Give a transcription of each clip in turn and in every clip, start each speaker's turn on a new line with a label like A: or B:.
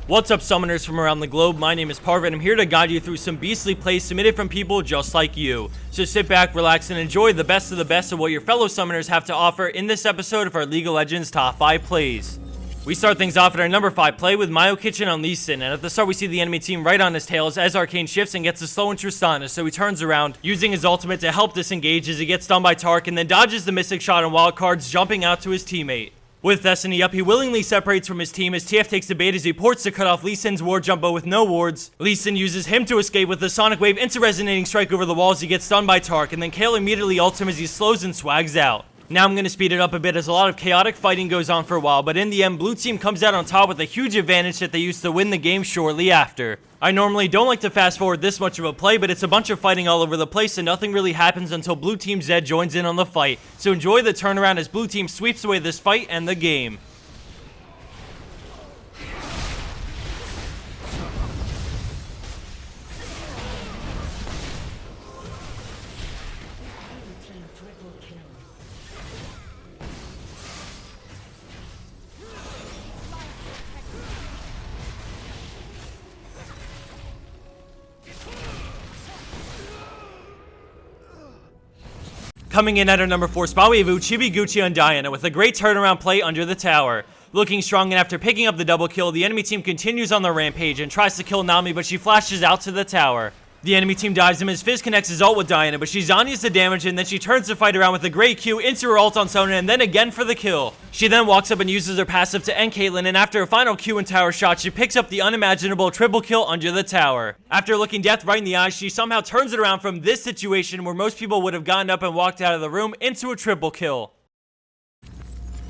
A: What's up, summoners from around the globe? My name is Parv, and I'm here to guide you through some beastly plays submitted from people just like you. So sit back, relax, and enjoy the best of what your fellow summoners have to offer in this episode of our League of Legends Top 5 Plays. We start things off at our number 5 play with Myukichen on Lee Sin, and at the start we see the enemy team right on his tails as Arcane shifts and gets a slow in Tristana, so he turns around, using his ultimate to help disengage as he gets stunned by Tark and then dodges the Mystic Shot on Wildcards, jumping out to his teammate. With Destiny up, he willingly separates from his team as TF takes the bait as he ports to cut off Lee Sin's ward jumbo with no wards. Lee Sin uses him to escape with the Sonic Wave into Resonating Strike over the wall as he gets stunned by Tark, and then Kale immediately ults him as he slows and swags out. Now I'm going to speed it up a bit as a lot of chaotic fighting goes on for a while, but in the end, blue team comes out on top with a huge advantage that they used to win the game shortly after. I normally don't like to fast forward this much of a play, but it's a bunch of fighting all over the place and nothing really happens until blue team Zed joins in on the fight. So enjoy the turnaround as blue team sweeps away this fight and the game. Coming in at our number 4 spot, we have UchibyGucci on Diana with a great turnaround play under the tower. Looking strong, and after picking up the double kill, the enemy team continues on the rampage and tries to kill Nami, but she flashes out to the tower. The enemy team dives him as Fizz connects his ult with Diana, but she Zhonya's the damage, and then she turns the fight around with a great Q into her ult on Sona, and then again for the kill. She then walks up and uses her passive to end Caitlyn, and after a final Q and tower shot, she picks up the unimaginable triple kill under the tower. After looking death right in the eyes, she somehow turns it around from this situation where most people would have gotten up and walked out of the room into a triple kill.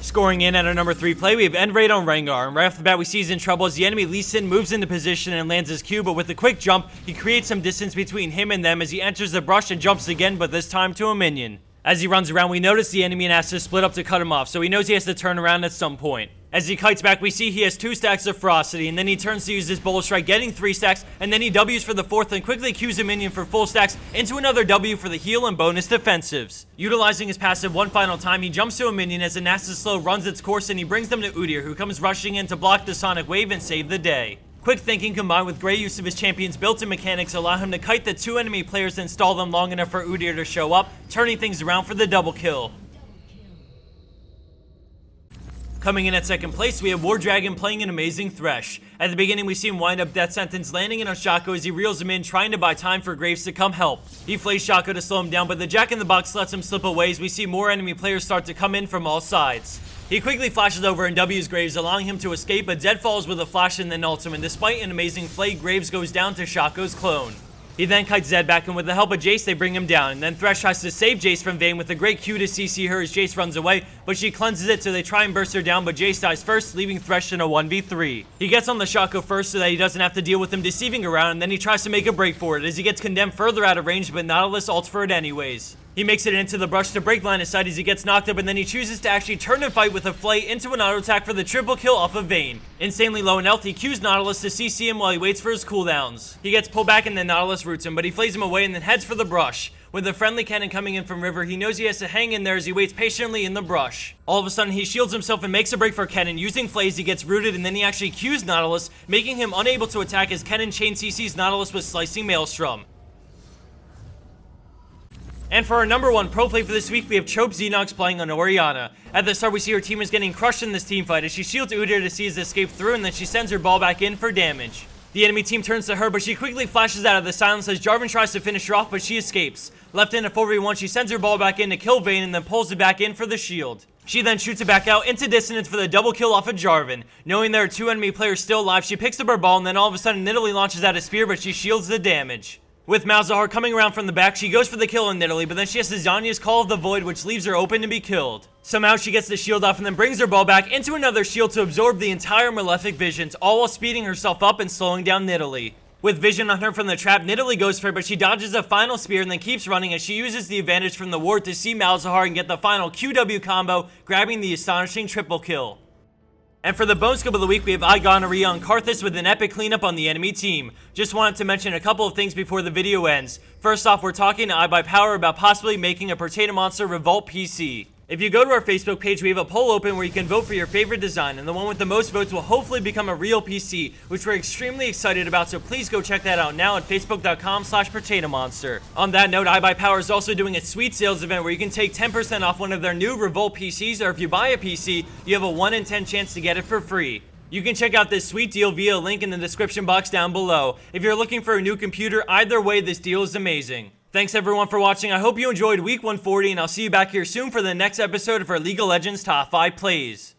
A: Scoring in at our number 3 play, we have Enraid on Rengar, and right off the bat we see he's in trouble as the enemy Lee Sin moves into position and lands his Q, but with a quick jump, he creates some distance between him and them as he enters the brush and jumps again, but this time to a minion. As he runs around, we notice the enemy and has to split up to cut him off, so he knows he has to turn around at some point. As he kites back, we see he has 2 stacks of Ferocity, and then he turns to use his Bullet Strike, getting 3 stacks, and then he W's for the 4th and quickly Qs a minion for full stacks into another W for the heal and bonus defensives. Utilizing his passive one final time, he jumps to a minion as the Nasus Slow runs its course, and he brings them to Udyr, who comes rushing in to block the Sonic Wave and save the day. Quick thinking combined with great use of his champion's built-in mechanics allow him to kite the 2 enemy players and stall them long enough for Udyr to show up, turning things around for the double kill. Coming in at second place, we have worrdragon playing an amazing Thresh. At the beginning, we see him wind up death sentence, landing in on Shaco as he reels him in, trying to buy time for Graves to come help. He flays Shaco to slow him down, but the Jack in the Box lets him slip away as we see more enemy players start to come in from all sides. He quickly flashes over and W's Graves, allowing him to escape, but Zed falls with a flash and then ults him, and despite an amazing play, Graves goes down to Shaco's clone. He then kites Zed back, and with the help of Jace, they bring him down, and then Thresh tries to save Jace from Vayne with a great Q to CC her as Jace runs away, but she cleanses it, so they try and burst her down, but Jace dies first, leaving Thresh in a 1v3. He gets on the Shaco first so that he doesn't have to deal with him deceiving around, and then he tries to make a break for it as he gets condemned further out of range, but Nautilus ults for it anyways. He makes it into the brush to break line of sight as he gets knocked up, and then he chooses to actually turn and fight with a Flay into an auto attack for the triple kill off of Vayne. Insanely low in health, he Qs Nautilus to CC him while he waits for his cooldowns. He gets pulled back and then Nautilus roots him, but he flays him away and then heads for the brush. With a friendly cannon coming in from River, he knows he has to hang in there as he waits patiently in the brush. All of a sudden, he shields himself and makes a break for Kennen. Using Flays, he gets rooted, and then he actually Qs Nautilus, making him unable to attack as Kennen chain CCs Nautilus with Slicing Maelstrom. And for our number 1 pro play for this week, we have Chope Zenox playing on Orianna. At the start, we see her team is getting crushed in this team fight as she shields Udyr to see his escape through, and then she sends her ball back in for damage. The enemy team turns to her, but she quickly flashes out of the silence as Jarvan tries to finish her off, but she escapes. Left in a 4v1, she sends her ball back in to kill Vayne and then pulls it back in for the shield. She then shoots it back out into distance for the double kill off of Jarvan. Knowing there are 2 enemy players still alive, she picks up her ball and then all of a sudden Nidalee launches out a spear, but she shields the damage. With Malzahar coming around from the back, she goes for the kill on Nidalee, but then she has Zhonya's Call of the Void, which leaves her open to be killed. Somehow she gets the shield off and then brings her ball back into another shield to absorb the entire Malefic Visions, all while speeding herself up and slowing down Nidalee. With vision on her from the trap, Nidalee goes for it, but she dodges a final spear and then keeps running as she uses the advantage from the ward to see Malzahar and get the final QW combo, grabbing the astonishing triple kill. And for the bone scope of the week, we have iGonorrhea on Karthus with an epic cleanup on the enemy team. Just wanted to mention a couple of things before the video ends. First off, we're talking to iBUYPOWER about possibly making a Protatomonster Revolt PC. If you go to our Facebook page, we have a poll open where you can vote for your favorite design, and the one with the most votes will hopefully become a real PC, which we're extremely excited about, so please go check that out now at facebook.com/Protatomonster. On that note, iBUYPOWER is also doing a sweet sales event where you can take 10% off one of their new Revolt PCs, or if you buy a PC, you have a 1 in 10 chance to get it for free. You can check out this sweet deal via a link in the description box down below. If you're looking for a new computer, either way, this deal is amazing. Thanks everyone for watching. I hope you enjoyed week 140, and I'll see you back here soon for the next episode of our League of Legends Top 5 Plays.